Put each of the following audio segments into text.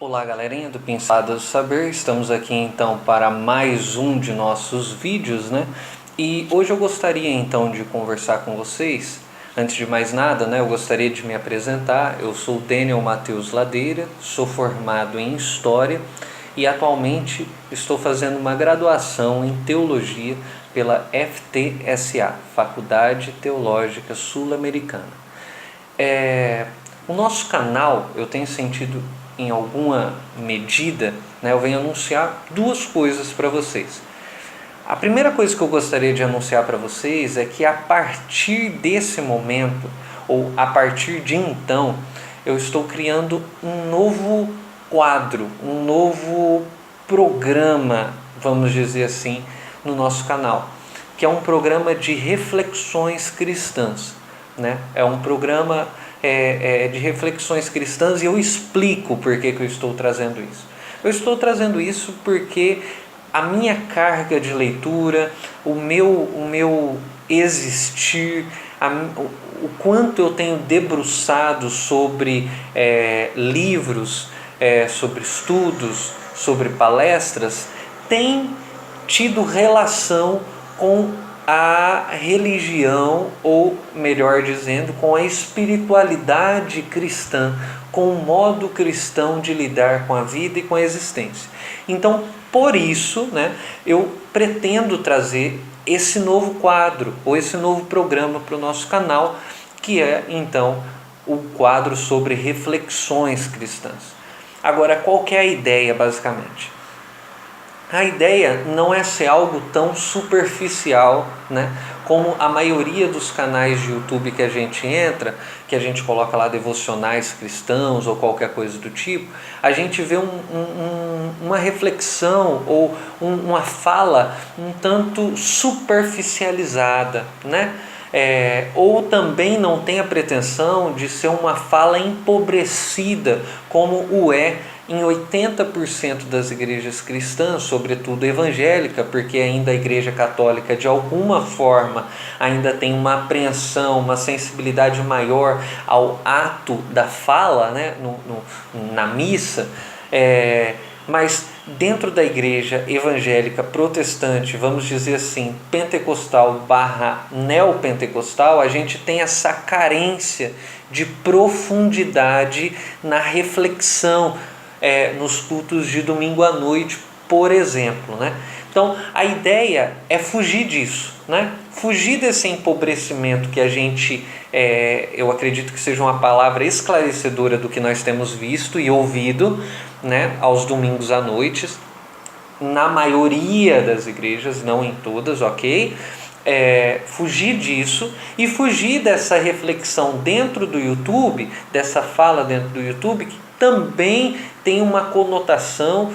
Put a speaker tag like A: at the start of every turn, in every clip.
A: Olá galerinha do Pinceladas do Saber, estamos aqui então para mais um de nossos vídeos, né? E hoje eu gostaria então de conversar com vocês. Antes de mais nada, né, eu gostaria de me apresentar. Eu sou Daniel Matheus Ladeira, sou formado em História e atualmente estou fazendo uma graduação em Teologia pela FTSA, Faculdade Teológica Sul-Americana. O nosso canal, eu tenho sentido em alguma medida, né, eu venho anunciar duas coisas para vocês. A primeira coisa que eu gostaria de anunciar para vocês é que a partir desse momento, ou a partir de então, eu estou criando um novo quadro, um novo programa, vamos dizer assim, no nosso canal, que é um programa de reflexões cristãs, né? É um programa de reflexões cristãs e eu explico por que eu estou trazendo isso. Eu estou trazendo isso porque a minha carga de leitura, o meu existir, o quanto eu tenho debruçado sobre livros, sobre estudos, sobre palestras, tem tido relação com a religião, ou melhor dizendo, com a espiritualidade cristã, com o modo cristão de lidar com a vida e com a existência. Então, por isso, né, eu pretendo trazer esse novo quadro, ou esse novo programa para o nosso canal, que é, então, o quadro sobre reflexões cristãs. Agora, qual que é a ideia, basicamente? A ideia não é ser algo tão superficial, né, como a maioria dos canais de YouTube que a gente entra, que a gente coloca lá devocionais cristãos ou qualquer coisa do tipo. A gente vê uma reflexão ou uma fala um tanto superficializada, né? Ou também não tem a pretensão de ser uma fala empobrecida, como o é em 80% das igrejas cristãs, sobretudo evangélica, porque ainda a igreja católica de alguma forma ainda tem uma apreensão, uma sensibilidade maior ao ato da fala, né, na missa, mas dentro da igreja evangélica protestante, vamos dizer assim, pentecostal / neopentecostal, a gente tem essa carência de profundidade na reflexão, nos cultos de domingo à noite, por exemplo, né? Então, a ideia é fugir disso, né? Fugir desse empobrecimento que a gente, eu acredito que seja uma palavra esclarecedora do que nós temos visto e ouvido, né, aos domingos à noite, na maioria das igrejas, não em todas, ok? Fugir disso e fugir dessa reflexão dentro do YouTube, dessa fala dentro do YouTube, que também tem uma conotação,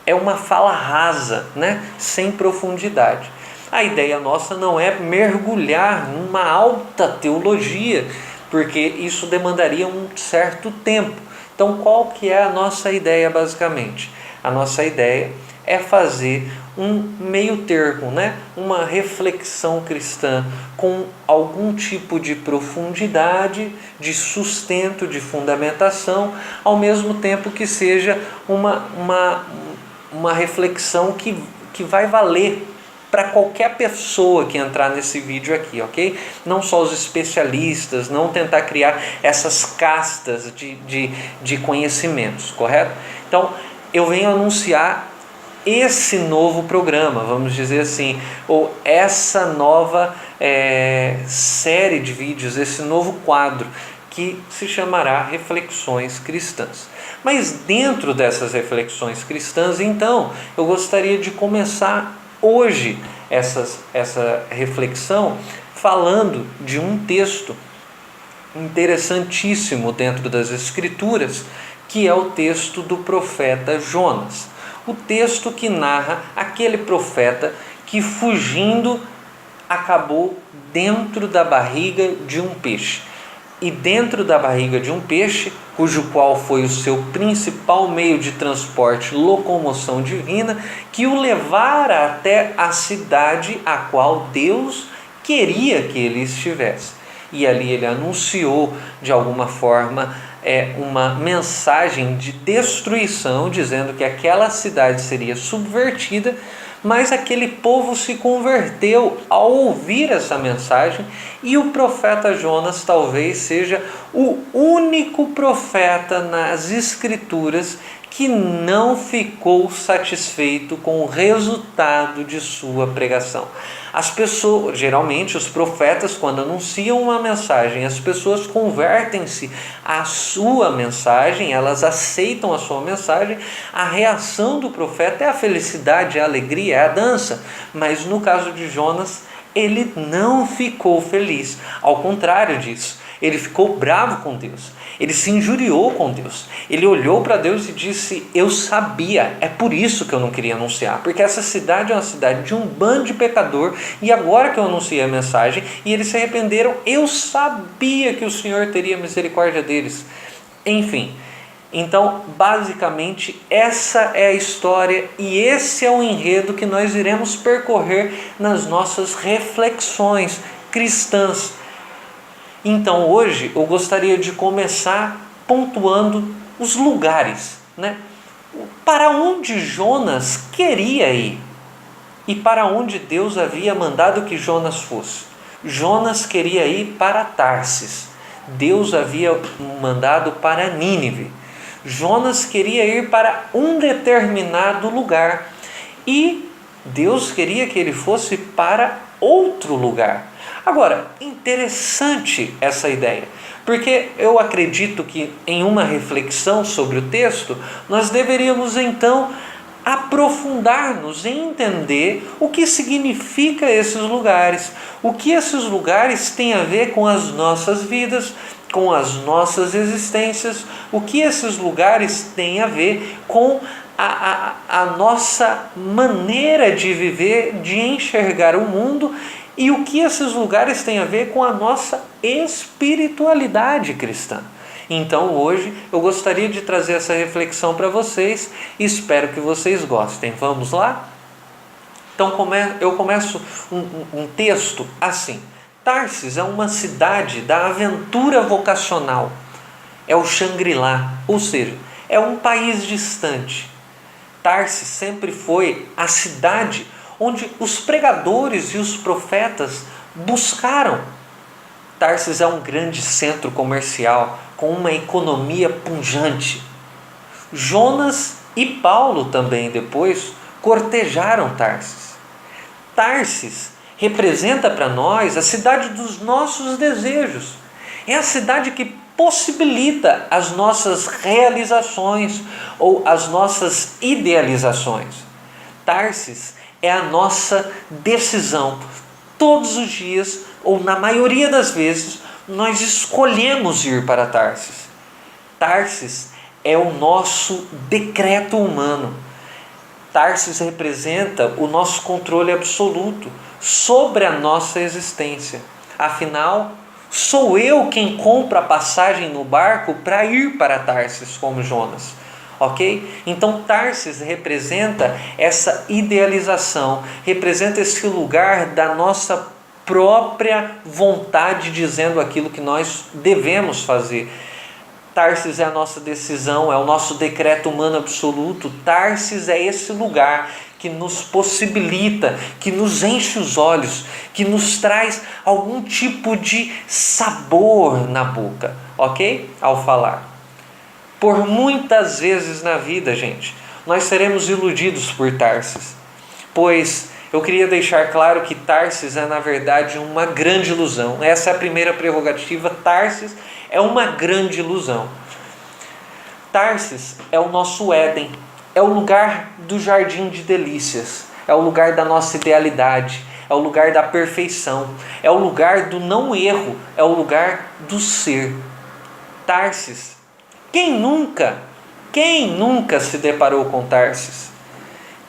A: é uma fala rasa, né? Sem profundidade. A ideia nossa não é mergulhar numa alta teologia, porque isso demandaria um certo tempo. Então, qual que é a nossa ideia basicamente? A nossa ideia é fazer um meio termo, né? Uma reflexão cristã com algum tipo de profundidade, de sustento, de fundamentação, ao mesmo tempo que seja uma reflexão que vai valer para qualquer pessoa que entrar nesse vídeo aqui, ok? Não só os especialistas, não tentar criar essas castas de conhecimentos, correto? Então, eu venho anunciar esse novo programa, vamos dizer assim, ou essa nova série de vídeos, esse novo quadro, que se chamará Reflexões Cristãs. Mas dentro dessas reflexões cristãs, então, eu gostaria de começar hoje essa reflexão falando de um texto interessantíssimo dentro das Escrituras, que é o texto do profeta Jonas. O texto que narra aquele profeta que, fugindo, acabou dentro da barriga de um peixe. E dentro da barriga de um peixe, cujo qual foi o seu principal meio de transporte, locomoção divina, que o levara até a cidade a qual Deus queria que ele estivesse. E ali ele anunciou, de alguma forma, uma mensagem de destruição, dizendo que aquela cidade seria subvertida, mas aquele povo se converteu ao ouvir essa mensagem, e o profeta Jonas talvez seja o único profeta nas Escrituras que não ficou satisfeito com o resultado de sua pregação. As pessoas, geralmente os profetas, quando anunciam uma mensagem, as pessoas convertem-se à sua mensagem, elas aceitam a sua mensagem, a reação do profeta é a felicidade, é a alegria, é a dança. Mas no caso de Jonas, ele não ficou feliz, ao contrário disso. Ele ficou bravo com Deus, ele se injuriou com Deus, ele olhou para Deus e disse: eu sabia, é por isso que eu não queria anunciar, porque essa cidade é uma cidade de um bando de pecador, e agora que eu anunciei a mensagem e eles se arrependeram, eu sabia que o Senhor teria misericórdia deles. Enfim, então basicamente essa é a história e esse é o enredo que nós iremos percorrer nas nossas reflexões cristãs. Então hoje eu gostaria de começar pontuando os lugares, né? Para onde Jonas queria ir e para onde Deus havia mandado que Jonas fosse. Jonas queria ir para Tarsis, Deus havia mandado para Nínive. Jonas queria ir para um determinado lugar e Deus queria que ele fosse para outro lugar. Agora, interessante essa ideia, porque eu acredito que em uma reflexão sobre o texto, nós deveríamos então aprofundar-nos em entender o que significa esses lugares, o que esses lugares têm a ver com as nossas vidas, com as nossas existências, o que esses lugares têm a ver com a nossa maneira de viver, de enxergar o mundo, e o que esses lugares têm a ver com a nossa espiritualidade cristã. Então hoje eu gostaria de trazer essa reflexão para vocês e espero que vocês gostem. Vamos lá? Então eu começo um texto assim. Tarsis é uma cidade da aventura vocacional. É o Xangri-Lá, ou seja, é um país distante. Tarsis sempre foi a cidade onde os pregadores e os profetas buscaram. Tarsis é um grande centro comercial com uma economia pujante. Jonas e Paulo também depois cortejaram Tarsis. Tarsis representa para nós a cidade dos nossos desejos. É a cidade que possibilita as nossas realizações ou as nossas idealizações. Tarsis é a nossa decisão. Todos os dias, ou na maioria das vezes, nós escolhemos ir para Tarsis. Tarsis é o nosso decreto humano. Tarsis representa o nosso controle absoluto sobre a nossa existência. Afinal, sou eu quem compra a passagem no barco para ir para Tarsis, como Jonas. Ok? Então Tarsis representa essa idealização, representa esse lugar da nossa própria vontade, dizendo aquilo que nós devemos fazer. Tarsis é a nossa decisão, é o nosso decreto humano absoluto. Tarsis é esse lugar que nos possibilita, que nos enche os olhos, que nos traz algum tipo de sabor na boca, ok? Ao falar. Por muitas vezes na vida, gente, nós seremos iludidos por Tarsis, pois eu queria deixar claro que Tarsis é na verdade uma grande ilusão. Essa é a primeira prerrogativa. Tarsis é uma grande ilusão. Tarsis é o nosso Éden, é o lugar do jardim de delícias, é o lugar da nossa idealidade, é o lugar da perfeição, é o lugar do não erro, é o lugar do ser. Tarsis, quem nunca se deparou com Tarsis?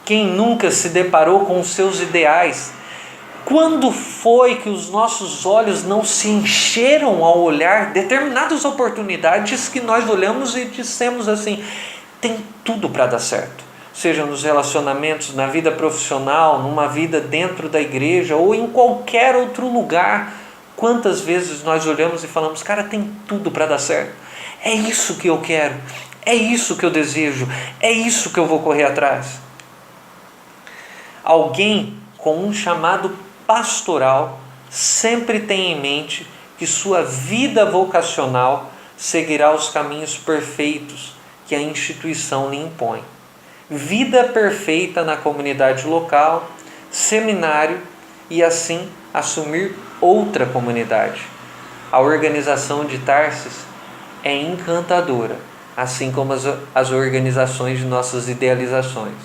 A: Quem nunca se deparou com os seus ideais? Quando foi que os nossos olhos não se encheram ao olhar determinadas oportunidades que nós olhamos e dissemos assim: tem tudo para dar certo, seja nos relacionamentos, na vida profissional, numa vida dentro da igreja ou em qualquer outro lugar. Quantas vezes nós olhamos e falamos: cara, tem tudo para dar certo. É isso que eu quero, é isso que eu desejo, é isso que eu vou correr atrás. Alguém com um chamado pastoral sempre tem em mente que sua vida vocacional seguirá os caminhos perfeitos que a instituição lhe impõe. Vida perfeita na comunidade local, seminário e assim assumir outra comunidade. A organização de Tarsis é encantadora, assim como as organizações de nossas idealizações.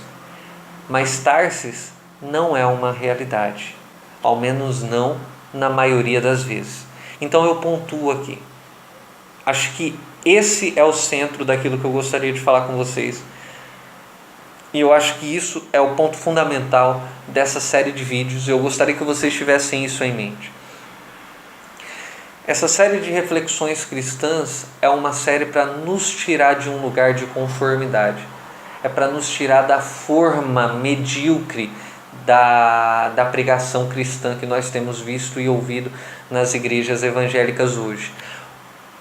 A: Mas Tarsis não é uma realidade, ao menos não na maioria das vezes. Então eu pontuo aqui. Acho que esse é o centro daquilo que eu gostaria de falar com vocês. E eu acho que isso é o ponto fundamental dessa série de vídeos. Eu gostaria que vocês tivessem isso em mente. Essa série de reflexões cristãs é uma série para nos tirar de um lugar de conformidade. É para nos tirar da forma medíocre da pregação cristã que nós temos visto e ouvido nas igrejas evangélicas hoje.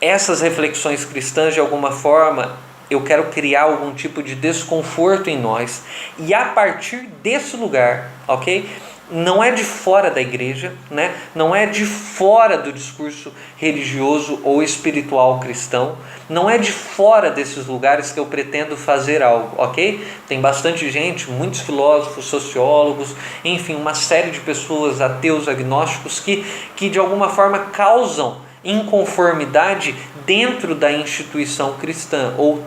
A: Essas reflexões cristãs, de alguma forma, eu quero criar algum tipo de desconforto em nós, e a partir desse lugar, ok? Não é de fora da igreja, né? Não é de fora do discurso religioso ou espiritual cristão, não é de fora desses lugares que eu pretendo fazer algo, ok? Tem bastante gente, muitos filósofos, sociólogos, enfim, uma série de pessoas, ateus, agnósticos, que de alguma forma causam inconformidade dentro da instituição cristã, ou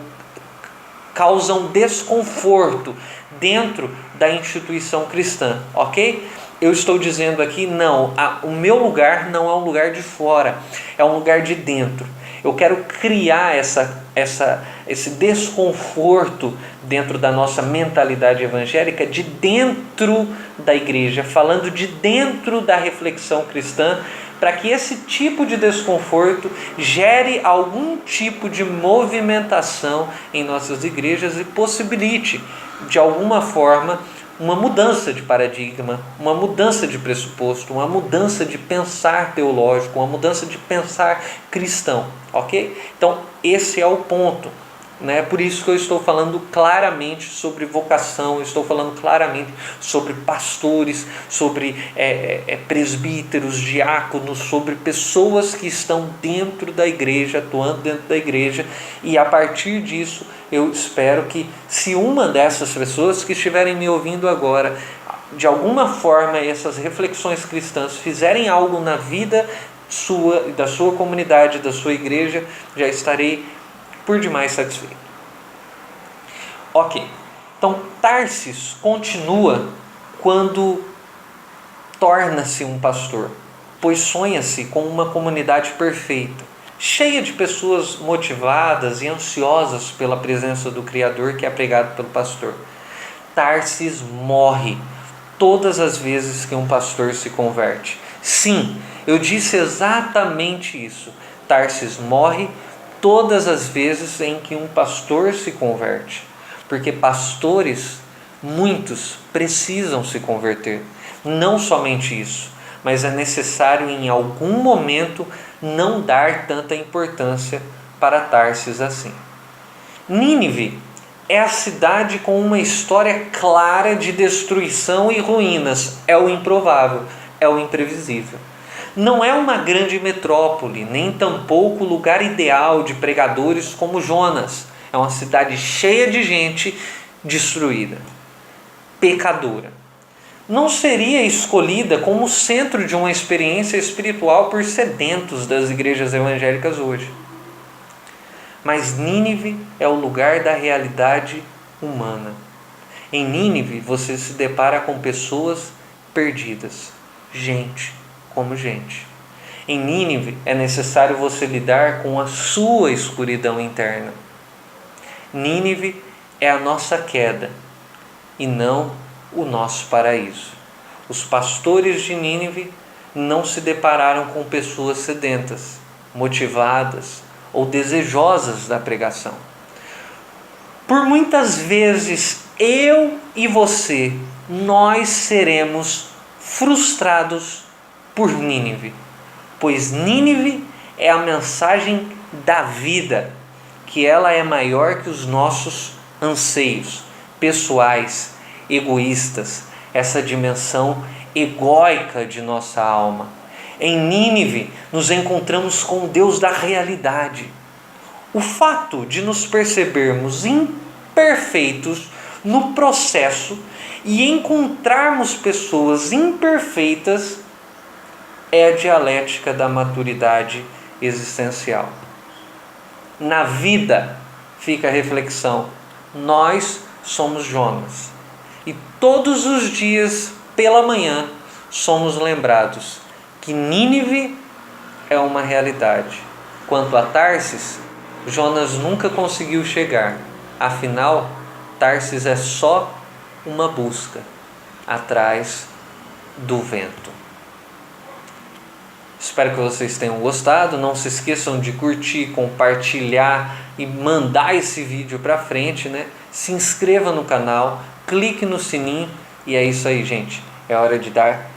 A: causam desconforto dentro da instituição cristã, ok? Eu estou dizendo aqui, não, o meu lugar não é um lugar de fora, é um lugar de dentro. Eu quero criar esse desconforto dentro da nossa mentalidade evangélica, de dentro da igreja, falando de dentro da reflexão cristã, para que esse tipo de desconforto gere algum tipo de movimentação em nossas igrejas e possibilite, de alguma forma, uma mudança de paradigma, uma mudança de pressuposto, uma mudança de pensar teológico, uma mudança de pensar cristão, ok? Então, esse é o ponto, né? Por isso que eu estou falando claramente sobre vocação, estou falando claramente sobre pastores, sobre presbíteros, diáconos, sobre pessoas que estão dentro da igreja, atuando dentro da igreja, e a partir disso eu espero que, se uma dessas pessoas que estiverem me ouvindo agora, de alguma forma essas reflexões cristãs fizerem algo na vida sua, da sua comunidade, da sua igreja, já estarei por demais satisfeito. Ok, então Tarsis continua quando torna-se um pastor, pois sonha-se com uma comunidade perfeita, cheia de pessoas motivadas e ansiosas pela presença do Criador que é pregado pelo pastor. Tarsis morre todas as vezes que um pastor se converte. Sim, eu disse exatamente isso. Tarsis morre todas as vezes em que um pastor se converte, porque pastores, muitos, precisam se converter. Não somente isso, mas é necessário em algum momento não dar tanta importância para Tarsis assim. Nínive é a cidade com uma história clara de destruição e ruínas. É o improvável, é o imprevisível. Não é uma grande metrópole, nem tampouco o lugar ideal de pregadores como Jonas. É uma cidade cheia de gente destruída, pecadora. Não seria escolhida como centro de uma experiência espiritual por sedentos das igrejas evangélicas hoje. Mas Nínive é o lugar da realidade humana. Em Nínive você se depara com pessoas perdidas, gente como gente. Em Nínive é necessário você lidar com a sua escuridão interna. Nínive é a nossa queda e não o nosso paraíso. Os pastores de Nínive não se depararam com pessoas sedentas, motivadas ou desejosas da pregação. Por muitas vezes, eu e você, nós seremos frustrados por Nínive, pois Nínive é a mensagem da vida, que ela é maior que os nossos anseios pessoais, egoístas, essa dimensão egóica de nossa alma. Em Nínive, nos encontramos com o Deus da realidade. O fato de nos percebermos imperfeitos no processo e encontrarmos pessoas imperfeitas é a dialética da maturidade existencial. Na vida, fica a reflexão, nós somos Jonas. E todos os dias, pela manhã, somos lembrados que Nínive é uma realidade. Quanto a Tarsis, Jonas nunca conseguiu chegar. Afinal, Tarsis é só uma busca atrás do vento. Espero que vocês tenham gostado. Não se esqueçam de curtir, compartilhar e mandar esse vídeo para frente, né? Se inscreva no canal, clique no sininho e é isso aí, gente. É hora de dar